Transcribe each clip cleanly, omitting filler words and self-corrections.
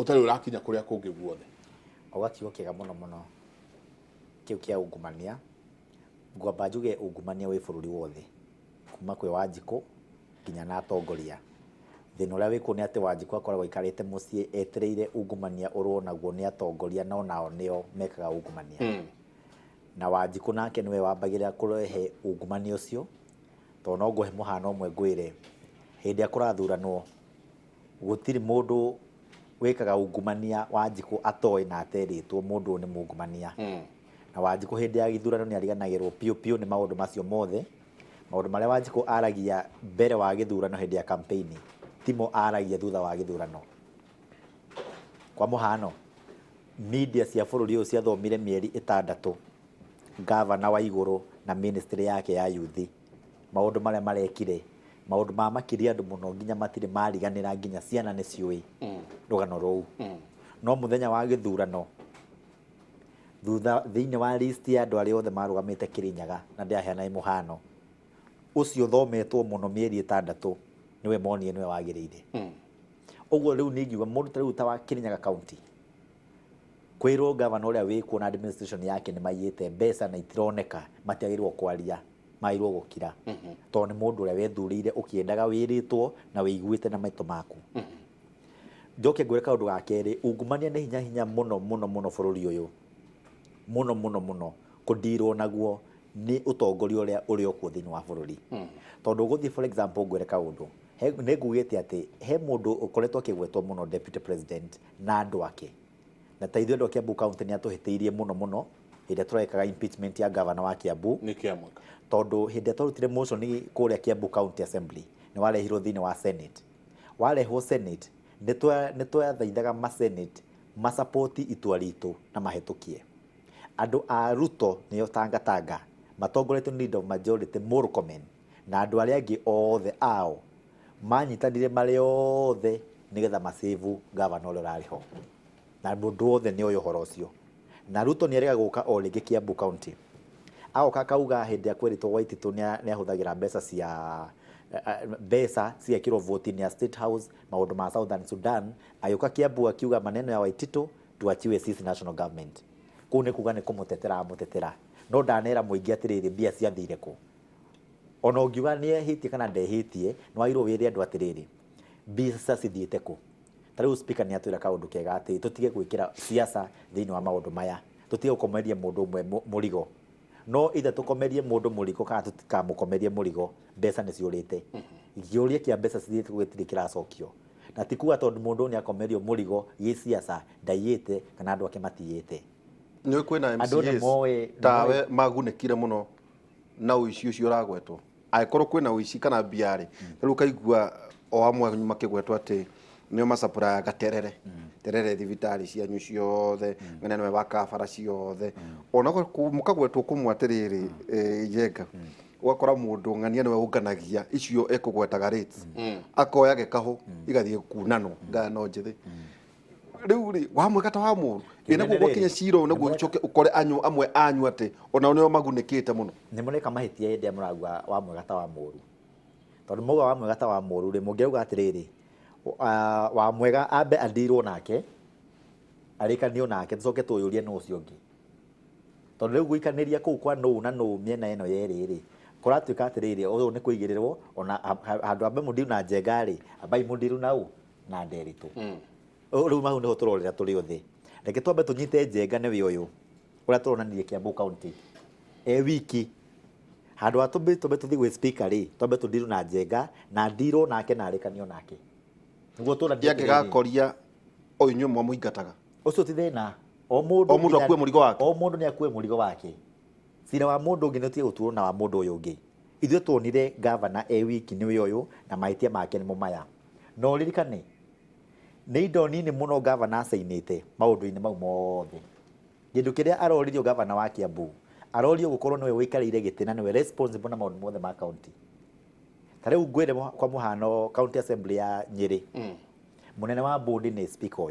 utari urakinya kuria kungi guothe ogakiugo kiega muno muno kiu kia ungumania ngwamba njuge ungumania wi bururi wothe kuma kwi Wanjiku nginya na atongoria thina uria wikuo ni ati Wanjiku akoragwo ikarite mucii etereire ungumania urwo naguo ni atongoria no nao nio mekaga ungumania na Wanjiku nake niwe wambagirira kurehe ungumania ucio to no nguhe muhano umwe ngwire hindi akurathuranwo gutiri mundu wekaga ungumania Wanjiku atoi na ateritwo mundu ni mungumania na Wanjiku hindi ya githurano ni ariganagirwo piu ni maundu macio mothe maundu maria Wanjiku aragia mbere wa githurano hindi ya campaign timo aragia thutha wa githurano kwa muhano media cia bururi ucio ciathomire mieri 6 governor wa iguru na ministry yake ya youth maundu maria marekire maundu ma makiria andu muno nginya matire mariganira nginya ciana ni ciui rugano rou no muthenya wa githurano thutha thiini wa list ya andu aria othe marugamite Kirinyaga na ndiaheana muhano ucio thometwo muno mieri 6 niwe monie niwe wagirire uguo riu ningiuga mundu tariu ta wa Kirinyaga county kwiro governor uria wikuo na administration yake ni mayite mbeca na itironeka matiagirwo kwaria mairwo gukira to ni mundu uria wethurire ukiendaga wiritwo na wiguite na maito maku njoke ngwire kaundu ga keri ungumania ni hinya muno bururi uyu muno kudirwo naguo ni utongoria uria kuo thini wa bururi tondu guthi for example ngwire kaundu ne ngugite ati he mundu ukoretwo kigwetwo muno deputy president na andu ake na taithio ndo Kiambu county ni atuhitiirie muno hindi turekaga impeachment ya governor wa Kiambu ni kiamwaka tondu hindi turutire motion ni kuria Kiambu county assembly ni warehirwo thini wa senate warehwo senate ni twathaithaga ma senate ma support itua ritu na mahitukie andu a Ruto ni tanga matongoretwo need of majority Murkomen na andu aria angi othe ao manyitanire mari othe nigetha masevu governor uria rariho na mundu othe ni uyu horo ucio na Ruto ni erega guka o ringi Kiambu county agoka kauga hindi ya kweritwo Waititu ni ahuthagira mbeca cia kiro vote ni State House maundu ma Southern Sudan ayuka Kiambu akiuga maneno ya Waititu tuachiwe sisi national government kuu ni kuga ni kumutetera no ndanera muingi atiriri mbia ciathire ku ona ungiuga ni ehitie kana ndehitie no airo wiri andu atiriri mbia cithiite ku tariu speaker ni atwira kaundu kega ati tutige gwikira siasa thini wa maundu maya tutige gukomeria mundu umwe murigo no ithe tukomerie mundu murigo kana tutikamukomerie murigo mbeca ni ciurite giuria kia mbeca cithiite gwitiri kiracokio na tikuwa tondu mundu ni akomerio murigo gi siasa ndaiyite kana andu ake matiyite ni kwina MCAs tawe magunekire muno na uici ucio uragwetwo aikorwo kwina uici kana biari riu kaigua o amwe makigwetwo ati nio masapura gaterere terere thibitari cianyu ciothe ngene nwe bakabara ciothe ona mukagwetwo kumwatiriri yenga ugakora mundu ngania niwe unganagia icio ekugwetaga rates akoya gekaho igathie kunano ngano njithi riu ri wamwe kata wa muru ina gwakinya ciro na gwicoke ukore amwe anyu ati ona nio magunikite muno ni muneka mahitie ndi amuragwa wamwe kata wa muru tondu muga wamwe kata wa muru ri mungeuga atiriri wa mwega ambe andirwo nake arikanio nake tucoke tuyurie no ucio ngi tondu riu guikaniria kuu kwa no na no miena eno yeriri kuratuika atiriri uyu ni kuigirirwo ona handu ambe mundiru na njengari abai mundiru nau na nderitu riu mau niho turorera turi uthi reke twambe tunyite njenga ni uyu uria turonanirie Kiambu county wiki handu atumbe tuthi gwi speaker ri twambe tundiru na njenga na ndirwo nake na arikanio nake nguo tura yake gakoria oyu nyumwa muingataga ucio ti thina o mundu akue murigo wake o mundu ni akue murigo wake sira wa mundu ungi nutie guturwo na wa mundu uyu ungi ithuĩ tuonire governor wiki ni uyu na maitia make ni mumaya no ririkane ni indo nini muno governor acainite maundu-ini mau mothe gindu kiria aroririo governor wa Kiambu arorio gukorwo niwe wikarire giti na niwe responsible na maundu mothe ma county tariu ngwire kwa muhano county assembly ya Nyeri munene wa board ni speaker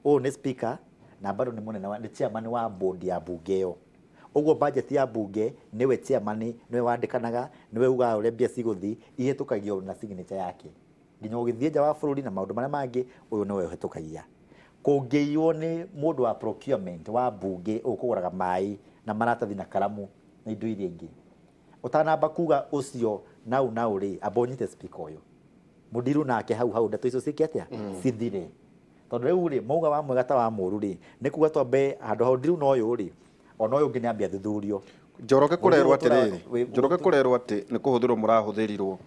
uyu ni speaker na bado ni munene wa ni chairman wa board ya bunge yo uguo budget ya bunge niwe chairman niwe wandikanaga niwe uga uria mbia ciguthi ihetukagio na signature yake nginya ugithie nja wa bururi na maundu maria mangi uyu niwe uhetukagia kũngĩiywo nĩ mũndũ wa procurement wa mbunge ũkũgũraga maĩ na maratathi na karamu na indo iria ingĩ, ũtanamba kuga ũcio nau rĩ, amba ũnyite speaker ũyũ mũndiru nake hau ndeto icio ciĩke atĩa cithire. Tondũ rĩu rĩ mauga wa mwega ta wa mũru rĩ nĩ kuga twambe handũ hau ndiru na ũyũ rĩ ona ũyũ ũngĩ nĩ ambia thuthurio. Njoroge kũrerwo atĩrĩrĩ, Njoroge kũrerwo atĩ nĩ kũhũthĩrwo mũrahũthĩrirwo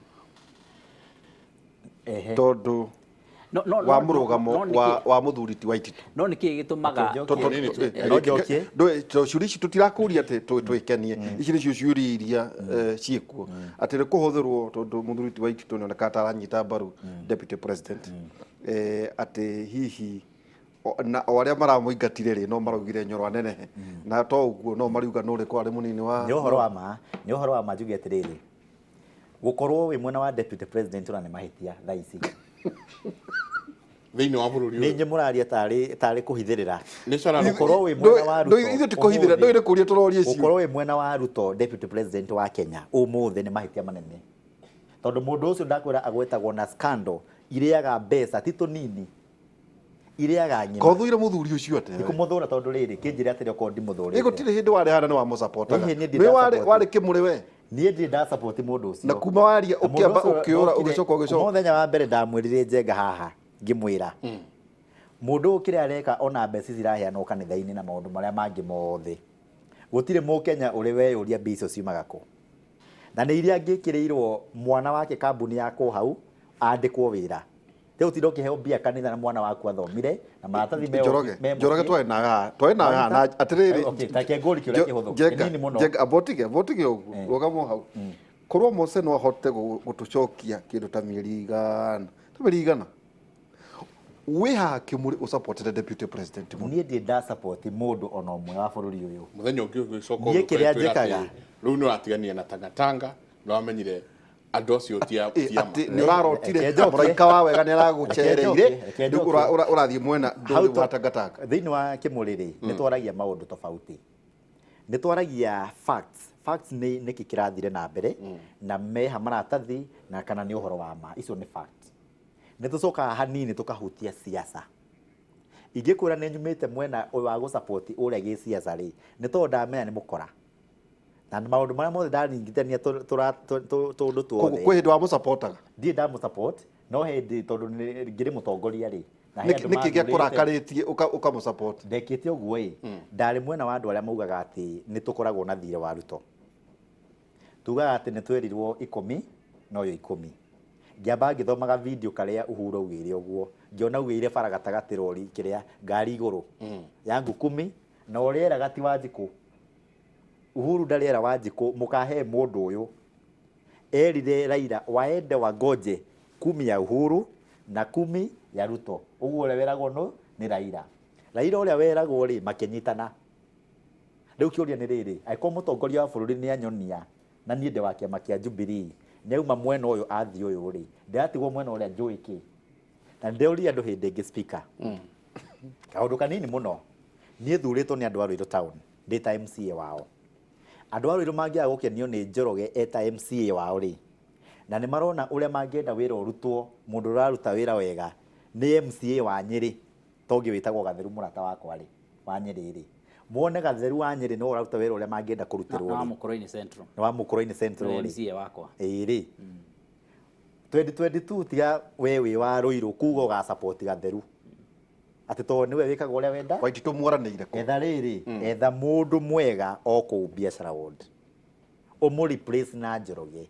tondũ wa mũrũgamo wa mũthuri ti Waititu. No nĩ kĩĩ gĩtũmaga ciũria ici tũtirakũria atĩ twĩkenie, ici nĩcio ciũria iria ciĩkuo atĩ nĩ kũhũthĩrwo tondũ mũthuri ti Waititu nĩ oneka ataranyita mbaru deputy president, atĩ hihi na arĩa maramũingatire rĩ no maraugire Nyoro anenehe na to ũguo no mariuga no rĩ kwarĩ mũnini wa nĩ ũhoro wa ma njuge atĩrĩrĩ, gũkorwo wĩ mwena wa deputy president ona nĩ mahĩtia thaa ici thĩinĩ wa bũrũri ũyũ. Nĩ mũraria tarĩ kũhithĩrĩra. Gũkorwo wĩ mwena wa Ruto. Ithuĩ ti kũhithĩrĩra, ndũĩ nĩ kũria tũroria icio. Gũkorwo wĩ mwena wa Ruto deputy president wa Kenya ũmũthĩ nĩ mahĩtia manene. Tondũ mũndũ ũcio ndakwĩra agwetagwo na scandal ireaga mbeca ti tũnini. Ireaga nyina. Kothuire mũthuri ũcio atĩ. Ndikũmũthũra tondũ rĩrĩ kĩnjĩre atĩrĩ okorwo ndimũthũrĩte. Ĩgo tirĩ hĩndĩ warĩ hana nĩ wa mũsapotaga. Warĩ kĩmũrĩ we. Niĩ ndĩ nda support mũndũ ũcio. Na kuma waria ũkĩamba ũkĩũra ũgĩcoka. Mũthenya wa mbere ndamwĩrire njenga haha ngĩmwĩra. Mũndũ kĩrĩa areka ona mbeca ciraheanwo kanitha-inĩ na maũndũ marĩa mangĩ mothe. Gũtirĩ Mũkenya ũrĩ weyũria mbeca icio ciumaga kũ. Na nĩ iria angĩkĩrĩirwo mwana wake kambuni yako hau andĩkwo wĩra. Teu ti ndokĩheo mbia kanitha na mwana waku athomire na maratathi Njoroge twaĩ na haha atĩrĩrĩ. Okay, take ngori kĩrĩa kĩhũthũ. Nini mũno. Jenga abotige ũguo. Rũgamo hau. Korwo Mose no ahote gũtũcokia kĩndũ ta mĩeri igana. We ha kimuri usupported deputy president mu nie nda support mundu ona umwe wa bururi uyu muthenya ungi ugicoka nie kiria njikaga riu ni watigania na tangatanga no amenyire andu acio tia ni urarotire muraika wa wega ni aragucereire urathie mwena ndu wa tangatanga thiini wa kimuriri ni twaragia maundu tofauti ni twaragia facts ni kikirathire na mbere na meha maratathi na kana ni uhoro wa ma icio ni facts. Nitucoka hanini tukahutia siasa. Ingĩkwĩra nĩ nyumĩte mwena ũyũ wa gũsupport ũrĩa gĩ siasa rĩ nĩ tondũ ndamenya nĩ mũkora. Na maũndũ marĩa mothe ndaringithania tũndũ tuothe. Kwĩ hĩndĩ wa mũsupportaga? Ndiĩ ndamusupport no hĩndĩ tondũ ngĩrĩ mũtongoria rĩ. Nĩkĩ gĩakũrakarĩtie ũkamũsupport? Ndekĩte ũguo ĩ ndarĩ mwena wa andũ arĩa maugaga atĩ nĩ tũkoragwo na thirĩ wa Ruto. Tugaga atĩ nĩ twerirwo 10 no yo 10. Ngiamba ngithomaga video karia Uhuru augire uguo ngiona augire bara gatagati rori kiria ngari iguru yangu 10 na oriera gati Wanjiku Uhuru ndariera Wanjiku mukahe mundu uyu erire Raila waende wagoje 10 ya Uhuru na 10 ya Ruto uguo ule weragwo no ni Raila uria weragwo ri makenyitana riu kiuria ni riri aiko mutongoria wa bururi ni anyonia na niende wa kiama kia Jubilee neuma mwena uyu athi uyu ri ndatigwo mwena uria njuiki na ndeuri andu hindi ngi speaker kaundu kanini muno nie thuritwo ni andu a Ruiru town ndita MCA wao andu a Ruiru mangia gukenio ni Njoroge eta MCA wao ri na ni marona uria mangienda wira urutwo mundu uraruta wira wega ni MCA wa Nyeri tongi witagwo Gatheru murata wakwa ri wa Nyeri ri muone Gatheru wa Nyeri no uraruta wira uria mangienda kurutirwo wa Mukurũ-ini Central wa Mukurũ-ini Central MCA wakwa ri 2022 tiga wewe wa Ruiru kugo ga support Gatheru ati to niwe wikaga uria wenda Waititu mwaranĩire ko etha riri etha mundu mwega oku biashara world omu replace na Njoroge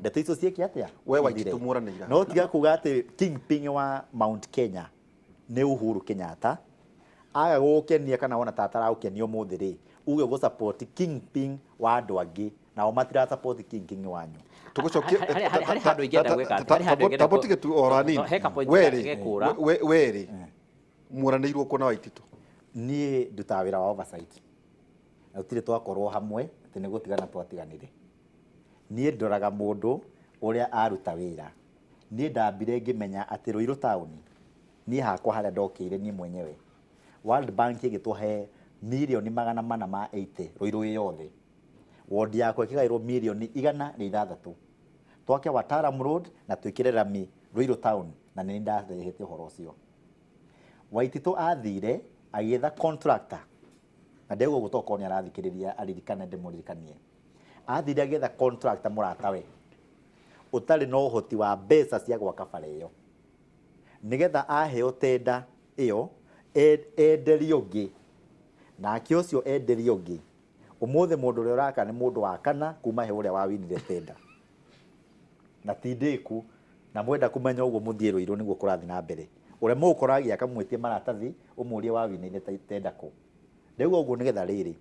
ndeto icio cieke atia we Waititu mwaranĩire no tiga kuga ati kingpin wa Mount Kenya ni Uhuru Kenyatta aga gukenia kana wona tatara ukenio muthi ri uge go support kingpin wa andu angi na o matira support kingpin wanyu tugucokia hari handu ingenda gweka hari handu ingenda tabotige tu orani weri muranĩirwo ko na Waititu nie ndutawira wa oversight na utire twakorwo hamwe ati ni gutigana twatiganire nie ndoraga mundu uria aruta wira nie ndambire ngimenya ati Ruiru town nie hakwa haria ndokire nie mwenyewe World Bank igituhe milioni 480 Ruiru yothe ward yakwa ikigairwo milioni 106 twake Wataram Road na twikire rami Ruiru town na ni ndarehete horo ucio Waititu athire agĩetha contractor na ndego gũtoka ni arathikĩrĩria aririkane ndĩmũririkanie athire agĩetha contractor mũratawe ũtarĩ na ũhoti wa mbeca cia gwaka bara ĩyo nĩgetha aheo tenda ĩyo enderio ũngĩ nake ũcio enderio ũngĩ ũmũthĩ mũndũ ũrĩa ũraka nĩ mũndũ wa kana kuma he ũrĩa wawinire tenda na ti ndĩku na mwenda kumenya ũguo mũthiĩ Rũirũ nĩguo kũrathi na mbere ũrĩa mũkoragia akamwĩtie maratathi ũmũrie wawinire tenda kũ rĩu ũguo nĩgetha rĩrĩ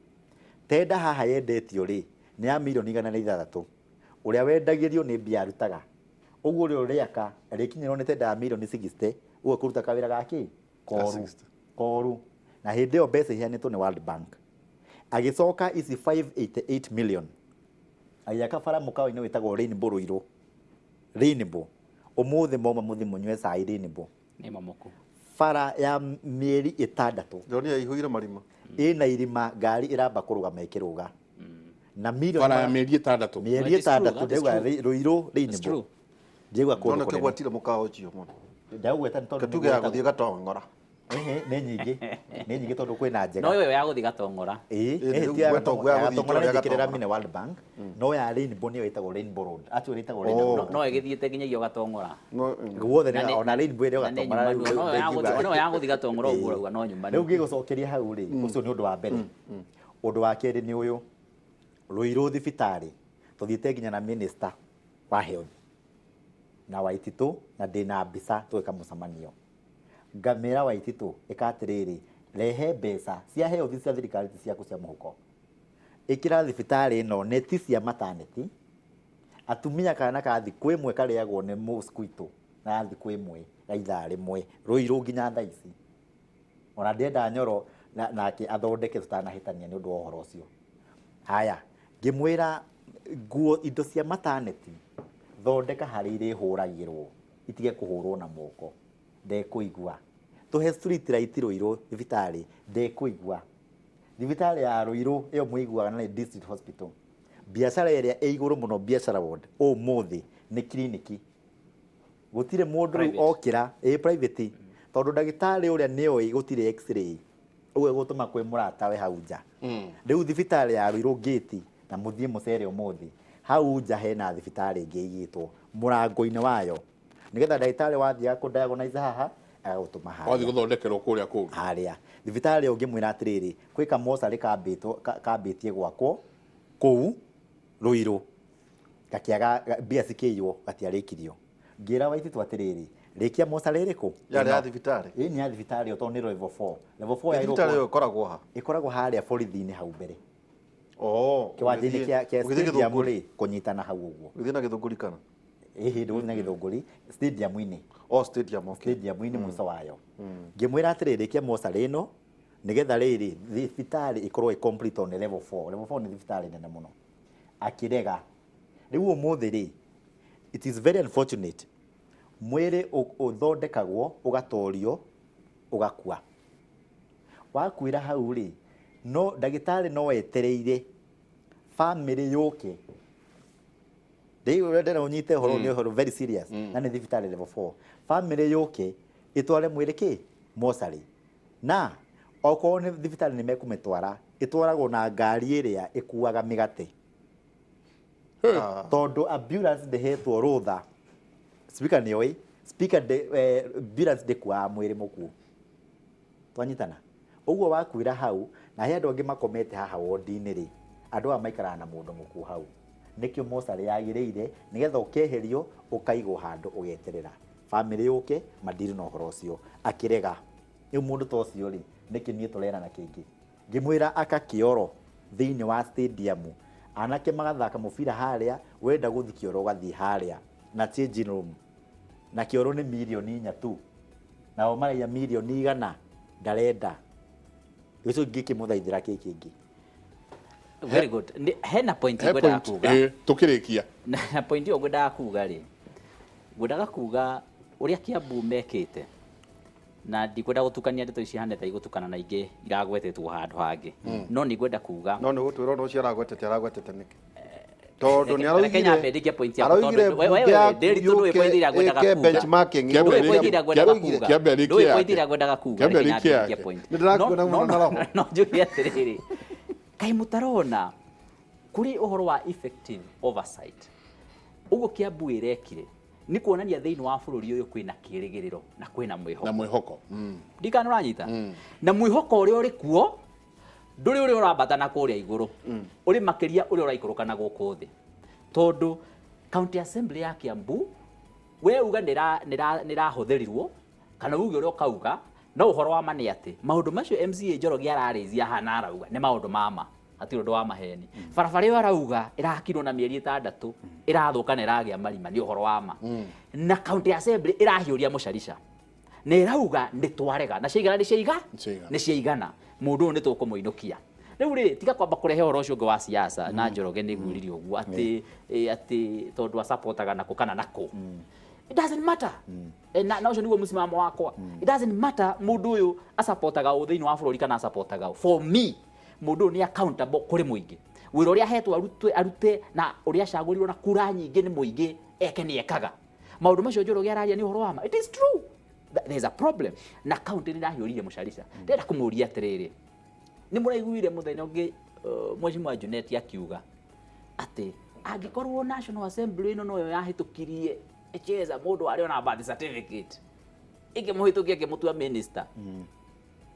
tenda haha yendetio rĩ nĩ ya mirioni 106 ũrĩa wendagĩrio nĩ mbia arutaga ũguo ũrĩa ũrĩaka rĩkinyĩrwo nĩ tenda ya mirioni 60 ũguo kũruta kawĩra gaki koru na hĩndĩ ĩyo mbeca iheanĩtwo nĩ World Bank agĩcoka ici 588 million agĩaka bara mũkawa-inĩ wĩtagwo Rainbow Rũirũ Rainbow ũmũthĩ moma mũthĩ mũnyue cai Rainbow nĩ mamoku bara ya mĩeri 6 Joni yaihũire marima ĩna irima ngari ĩramba kũrũgama ĩkĩrũga na mirioni bara ya mĩeri 6 mĩeri 6 ndauga Rũirũ Rainbow ndauga kũndũ ndona kĩgwatire mũkawa ũcio mũno ndauga tondũ katuge ya gũthiĩ gatongora nĩ nyingĩ tondũ kwĩna njega no yo ya gũthiĩ gatongora gatongora ndĩkĩrĩra mine World Bank no ya Rainbow nĩyo ĩtagwo Rainbow Road acio ĩtagwo Rainbow no ĩgĩthiĩte nginyagia gatongora guothe nĩ ona Rainbow ĩrĩa gatongora no ya gũthiĩ gatongora ũguo no nyumba rĩu ngĩgũcokeria hau rĩ ũcio nĩ ũndũ wa mbere ũndũ wa kerĩ nĩ ũyũ Rũirũ thibitarĩ tũthiĩte nginya na minister wa health na Waititu na ndĩna mbica twĩka mũcemanio ngamĩra Waititu ĩkatirĩrĩ rehe mbeca cia health cia thirikari ciaku cia mũhuko ĩkĩra thibitarĩ ĩno neti cia maternity atumia kana kathi kwĩmwe karĩagwo nĩ mosquito na thikũ ĩmwe ya ithaa rĩmwe Rũirũ nginya thaa ici ona ndĩenda Nyoro nake athondeke tutanahĩtania nĩ ũndũ wa ũhoro ũcio haya ngĩmwĩra nguo indo cia maternity thondeka harĩ irĩhũragĩrwo itige kũhũrwo na moko ndekũigua tũhe street light Rũirũ thibitarĩ ndekũigua thibitarĩ ya Rũirũ ĩyo Muigua na district hospital biacara ĩrĩa ĩ igũrũ mũno biacara ward ũmũthĩ nĩ kliniki gũtirĩ mũndũ rĩu okĩra private tondũ ndagĩtarĩ ũrĩa nĩoĩ gũtirĩ x-ray ũguo gũtũma kwĩ mũratawe hau nja rĩu thibitarĩ ya Rũirũ gate na mũthiĩ mũcere ũmũthĩ hau nja hena thibitarĩ ĩngĩ igĩtwo mũrango-inĩ wayo nĩgetha ndagĩtarĩ wathiaga kũ diagnose haha agagũtũma harĩa wathi gũthondekerwo kũrĩa kũngĩ harĩa thibitarĩ ũngĩmwĩra atĩrĩrĩ kwĩ kamocarĩ kambĩtie gwakwo kũu Rũirũ gakĩaga mbia cikĩiywo gatiarĩkirio ngĩra Waititu atĩrĩrĩ rĩkia mocarĩ rĩkũ yarĩ ya thibitarĩ nĩ ya thibitarĩ tondũ nĩ level 4 level 4 ya thibitarĩ ĩyo ĩkoragwo ha ĩkoragwo harĩa borithi-inĩ hau mbere kĩwanja-inĩ kĩa stadium rĩ kũnyitana hau ũguo gũthiĩ na Gĩthũngũri kana hĩndĩ gũthiĩ na Gĩthũngũri stadium-inĩ stadium okay stadium-inĩ mũico wayo ngĩmwĩra atĩrĩrĩ kia mocarĩ ĩno nĩgetha rĩrĩ thibitarĩ ĩkorwo ĩ complete on level 4 level 4 nĩ thibitarĩ nene mũno akĩrega rĩu ũmũthĩ rĩ it is very unfortunate mwĩrĩ ũthondekagwo ũgatorio ũgakua wakuĩra hau rĩ no ndagĩtarĩ no etereire family yũke rĩu ndĩra ũnyite ũhoro nĩ ũhoro very serious na nĩ thibitarĩ level 4 family yũke ĩtware mwĩrĩ kĩ mocarĩ na okorwo nĩ thibitarĩ nĩ mekũmĩtwara ĩtwaragwo na ngari ĩrĩa ĩkuaga mĩgate tondũ ambulance ndĩhetwo rũtha speaker nĩoĩ speaker ambulance ndĩkuaga mwĩrĩ mũkuũ twanyitana ũguo wakuĩra hau na he andũ angĩ makomete haha wodi-inĩ rĩ andũ aya maikaraga na mũndũ mũkuũ hau nĩkĩo mocarĩ yagĩrĩire nĩgetha ũkeherio ũkaigwo handũ ũgeterera family yũke mandiri na ũhoro ũcio akĩrega rĩu mũndũ ta ũcio rĩ nĩkĩ niĩ tũrerana kĩngĩ ngĩmwĩra aka kĩoro thĩinĩ wa stadium anake magathaka mũbira harĩa wenda gũthiĩ kĩoro ũgathiĩ harĩa na changing room na kĩoro nĩ mirioni 4 tu nao maraiya mirioni 100 ndarenda gĩcũ ngĩkĩmũthaithĩra kĩĩ kĩngĩ very good hena point ngwenda kuga tukĩrĩkia na point yo ngwenda kuga rĩ ngwendaga kuga ũrĩa Kiambu mekĩte na ndikwenda gũtukania ndeto ici hane ta igũtukana na ingĩ iragwetetwo handũ hangĩ no nĩ ngwenda kuga no nĩ gũtwĩra no ciaragwetete nĩkĩ tondu ni Kenya bendikia point ya tondu wewe Daily tu ndio pointi ya kwenda kuga benchmarking ndio pointi ya kwenda kuga ndio pointi ya kwenda kuga Kenya bendikia point no julia tiriri kai mutarona kuri uhoro wa effective oversight ugo Kiambu irekire ni kuonania thiini wa bururi uyu kwina kirigiriro na kwina mwihoko ndikana uranyita na mwihoko uri uri kuo nduri uri urambata na kuria iguru uri makiria uri uraikuruka na guku thi tondu county assembly ya Kiambu we uga nira huthirirwo kana uge uri ukauga no uhoro wa mani ati maundu macio MCA Njoroge arareizia hana arauga ni maundu mama ati undu wa maheni barabara iyo arauga irakirwo na mieri 6 irathuka na iragia marima ni uhoro wa ma na county assembly irahiuria mucarisha na irauga nitwarega na ciigana ni ciigana mundu ni tukumuinukia riu ri tiga kwamba kurehe uhoro ucio wa siasa na Njoroge ni gwiriri uguo ati tondu wa supportaga nako kana nako it doesn't matter na ucio niguo musimamo wakwa it doesn't matter mundu uyu asupportaga uthiini wa bururi kana asupportaga for me mundu ni accountable kuri muingi wira uria hetwo arute na uria cagurirwo na kura nyingi ni muingi eke ni ekaga maundu macio Njoroge araria ni uhoro wa ma it is true there is a problem na county ni rahiuririe mucarisha ndenda kumuria atiriri ni muraiguire muthenya ungi Mheshimiwa Junet akiuga ati angikorwo National Assembly ino no yo yahitukirie echeza mundu ari ona birth certificate ikimuhitukia kimutua minister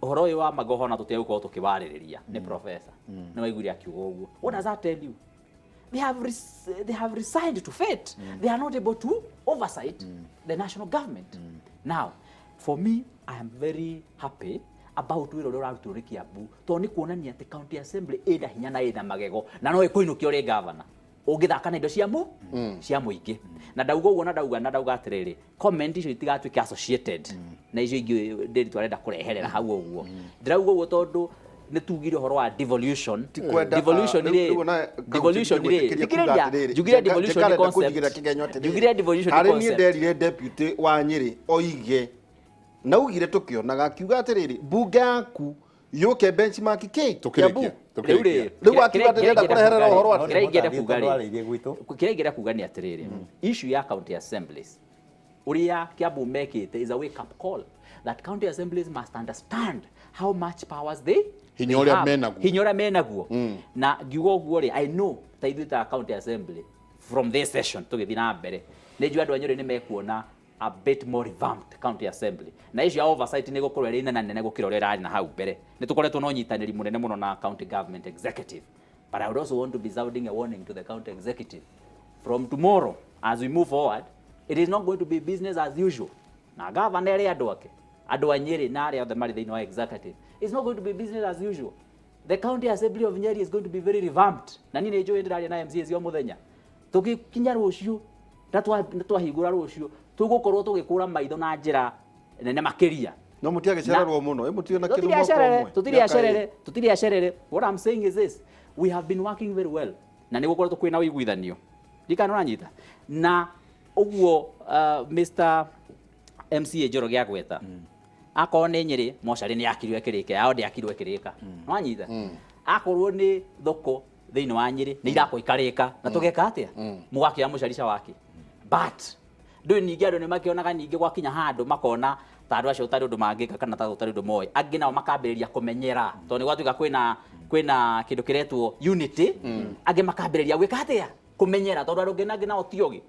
uhoro uyu wa magohona tutegũkorwo tukiwarĩrĩria ni professor ni waiguire akiuga ũguo what does that tell you they have resigned to fate they are not able to oversight the national government now for me I am very happy about wira uria urarutwo ri Kiambu to ni kuonania ati county assembly ina hinya na ina magego na no ikuinukia uri governor ungithaka na indo cia muingi na ndauga uguo na ndauga atiriri comment icio itigatuike associated na icio ingi ndiri twarenda kureherera hau uguo ndirauga uguo tondu ni tugire uhoro wa devolution jugira devolution ni concept jugira devolution ni concept ni nderire deputy wa Nyeri oige na ugire tukionaga akiuga atiriri bunge yaku yuke benchmark Kiambu riu akiuga ndirenda kureherera uhoro wa kirengera kuga ni atiriri issue ya county assemblies uria Kiambu mekite is a wake up call that county assemblies must understand how much powers they hinyora menaguo na ngiuga uguo ri I know taithita county assembly from this session tugithi na mbere ni njua andu a Nyeri ni mekuona a bit more revamped county assembly na icio oversight ni gukorwo ri nene gukira uri rari na hau mbere ni tukoretwo no nyitaniri munene muno na county government executive but I would also want to be sounding a warning to the county executive from tomorrow as we move forward it is not going to be business as usual na governor eri andu ake andu a Nyeri na ari othe mari thiini wa executive it's not going to be business as usual the county assembly of Nyeri is going to be very revamped na nini njo ndiraria na MCAs yo muthenya tugikinya rucio twahingura rucio tugukorwo tugikura maitho na njira nene makiria no mutiagecererwo muno mutio na kindu tutiri acerere what I'm saying is this we have been working very well na ni gukorwo kwina uiguithanio ndikana uranyita na uguo Mr MCA Njoroge agweta akorwo ni Nyeri mocari ni yakirwe kirike yao ndi yakirwe kirika nwanyita akorwo ni thoko thiini wa Nyeri ni irako ikarika na tugeka atia mugakia mucarisha wake but ndui ningi andu ni makionaga ningi gwakinya handu makona ta andu acio utari undu mangika kana ta utari undu moi angi nao makambiriria kumenyera to ni gwatuika kwina kindu kiretwo unity angi makambiriria gwika atia kumenyera tondu andu ngenagi nao tiogi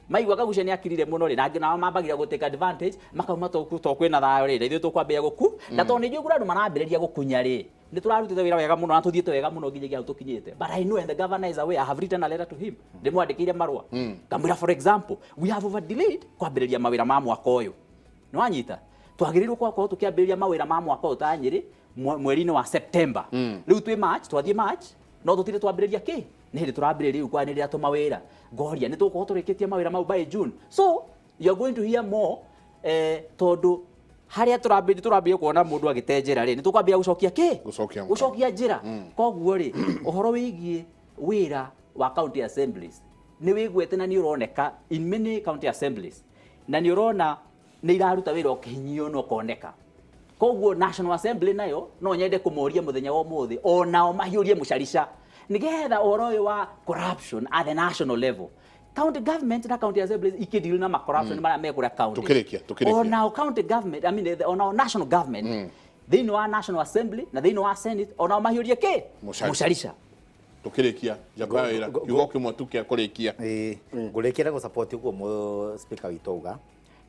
maigua kagucia ni akirire muno ri nangi nao mambagira go take advantage makauma to kwina thayo ri ithu tukwambia guku na to ni njugura andu marambiriria gukunya ri ni turarutite wira wega muno na tuthiete wega muno nginyagia tukinyite but I know and the governor is aware I have written a letter to him ndimwandikire marua kamwira for example we have over delayed kwambiriria mawira ma mwaka uyu ni wanyita twagirirwo kwa tukiambiriria mawira ma mwaka uyu ta Nyeri mweri-ini wa September riu twi March twathie March no tutire twambiriria ki ni hindi turambiriria riu kwa ni ria tumaweira ngoria ni tuko turikitie mawira mau by June so you are going to hear more tondu haria turambia kuona mundu agitenjera ri ni tukwambia gucokia njira koguo ri uhoro wigie wira wa county assemblies ni wigwete na ni uroneka in many county assemblies na ni urona ni iraruta wira ukihinyio no koneka koguo National Assembly nayo no nyende kumoria muthenya wa muthi onao mahiurie mucarisha nigetha oro wa corruption at the national level county government na county assemblies ikidili na corruption mara mekura county tukirikia on our county government I mean on our national government they know our national assembly na they know our senate on our mahiuria ke mushalisha tukirikia jabaira yugo kimwatukia kurikia ngurekera go support uko mo speaker witouga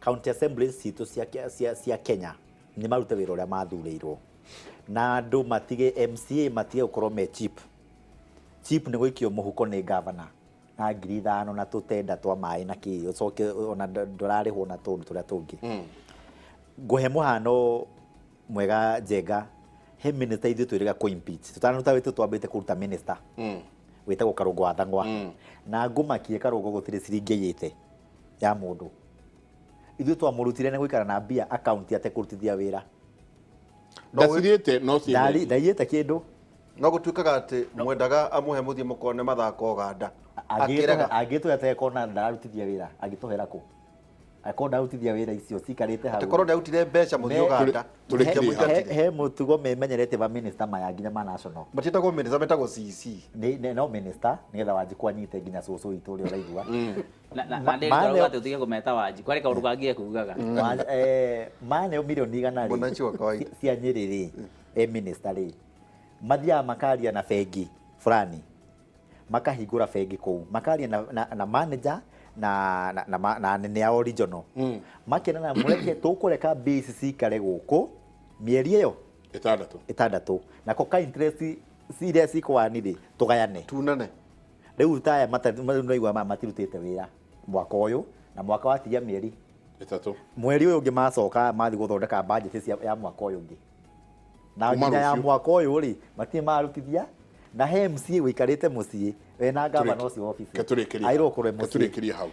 county assemblies citu cia Kenya ni marute wira uria mathureirwo na andu matige MCA matige ukorwo me cheap ni gwikio muhuko ni governor na 5,000 na tutenda twa mai na ki ucoke ona ndorarihwo na tundu turia tungi nguhe muhano mwega Njenga he minister ithu twiriga ku impeach tutanaruta witu twambite kuruta minister witagwo Karungu wa Thang'wa na ngumakie Karungu gutire ciringi yite ya mundu ithu twamurutire ni gwikara na mbia account ate kurutithia wira ndacirite no ciire ndaiyete kindu no gutuikaga ati mwendaga amuhe muthie mukone mathako ganda agito ate kona ndarutithia wira agitohera ku akonda utithia wira icio cikarite hau tekoro ndutire mbeca muthio ganda tulikia muigatire he mutugo memenyerete ba minister maya nginya ma national matitagwo minister metagwo CC no minister nigetha wanjikwa nyite nginya cucu itu ri uraigua na ndirauga ati utige kumeta wanji kwari kaundu kangie kugaga mane milioni 100 mwananchi wa kawaida cia Nyeri minister ri mathia makaria na bengi fulani makahingura bengi kou makaria na manager na nene ya original makena na mureke tukureka base kare guku mieri iyo itandatu na ko interest serious ikwani ri tugayane tunane riu taya Muigua matirutite wira mwaka uyu na mwaka watigia mieri itatu mweri uyu ungi macoka mathi guthondeka budget ya mwaka uyu ungi na nginya ya mwaka uyu ri mati marutithia na he MCA wikarite mucii we na governor ocio office airo kurwe mucii katurikiria hau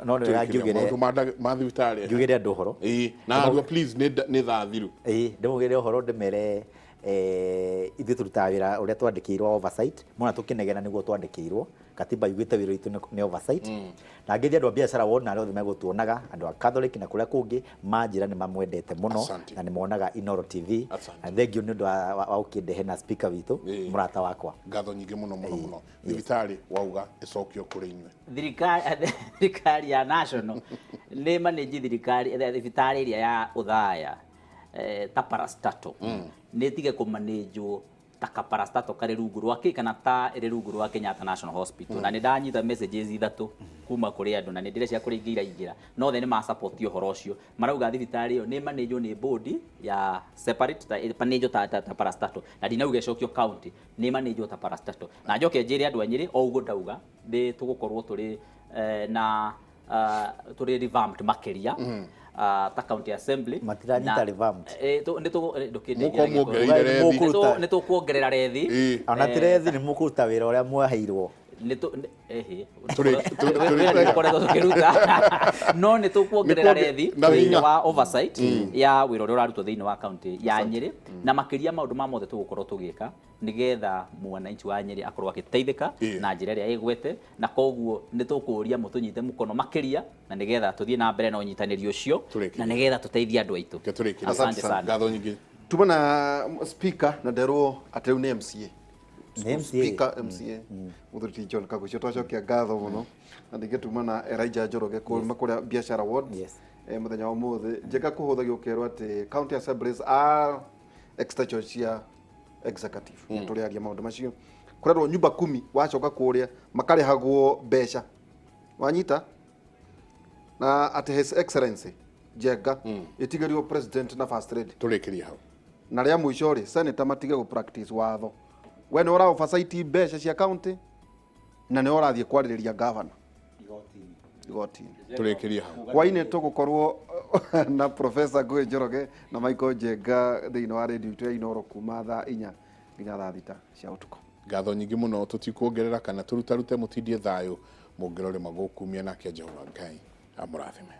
no ngiugire mathibitari ngiugire andu horo na andu please ni thathiru ndimugire horo ndimere ithu turutaga wira uria twandikirwo oversight mona tukinegena niguo twandikirwo katiba yugite wira itu ni oversight na ngithi andu a biashara wona rĩothe megutuonaga andu a Catholic na kuria kungi manjira ni mamwendete muno na ni monaga Inoro TV na thengio ni ndu wa ukindehe na speaker witu murata wakwa ngatho nyingi muno thibitari wauga icokio kuri inywe thirikari ya national ni manage thibitari iria ya uthaya ta parastato ni tige kumanejwo ta parastato kare rungu rwake kana ta ire rungu rwa Kenyatta National Hospital na ni ndanyita messages ithatu kuma kuri andu na ni ndire cia kuringira ingira no the ni ma support uhoro ucio marauga thibitari iyo ni manejwo ni board ya separate ta manejwo ta parastato na dinauga cokio county ni manejwo ta parastato na njoke njiri andu anyiri o ugo ndauga ndi tugukorwo turi na turi revamped makeria ta county assembly matiranyita revamped ni tukuongerera rethi ona tirethi ni mukuruta wira uria mwaheirwo no ni tukuongerera rethi thiini wa oversight ya wira uria urarutwo thiini wa county ya Nyeri na makiria maundu ma mothe tugukorwo tugika nigetha mwananchi wa Nyeri akorwo agiteithika na njira iria igwete na koguo ni tukuria mutunyite mukono makiria na nigetha tuthie na mbere na unyitaniri ucio na nigetha tuteithie andu aitu asante sana ngatho nyingi tumana speaker na nderwo ateu ni MCA speaker MCA muthuriti John Kagucio twacokia ngatho muno na ndigitumana Elijah Njoroge kuria biashara ward muthenya wa muthi Njenga kuhuthagio ukerwo ati county assemblies are extension cia executive turiaria maundu macio kurerwo nyumba 10 wacoka kuria makarehagwo mbeca wanyita na ati his excellency Njenga itigerio president na first lady turikiria hau na ria mwisho ri senator matige go practice watho we ni ora oversight mbeca cia county na ni ora thie kwaririria governor igotini turikiria hau kwa ine tugukorwo na professor Ngũĩ Njoroge na Michael Njenga thiini wa radio tu Inoro kuma thaa 4 nginya thaa 6 cia utuko ngatho nyingi muno tutikuongerera kana turutarute mutindie thayo mungirore magukumia nake Jehova Ngai amurathime.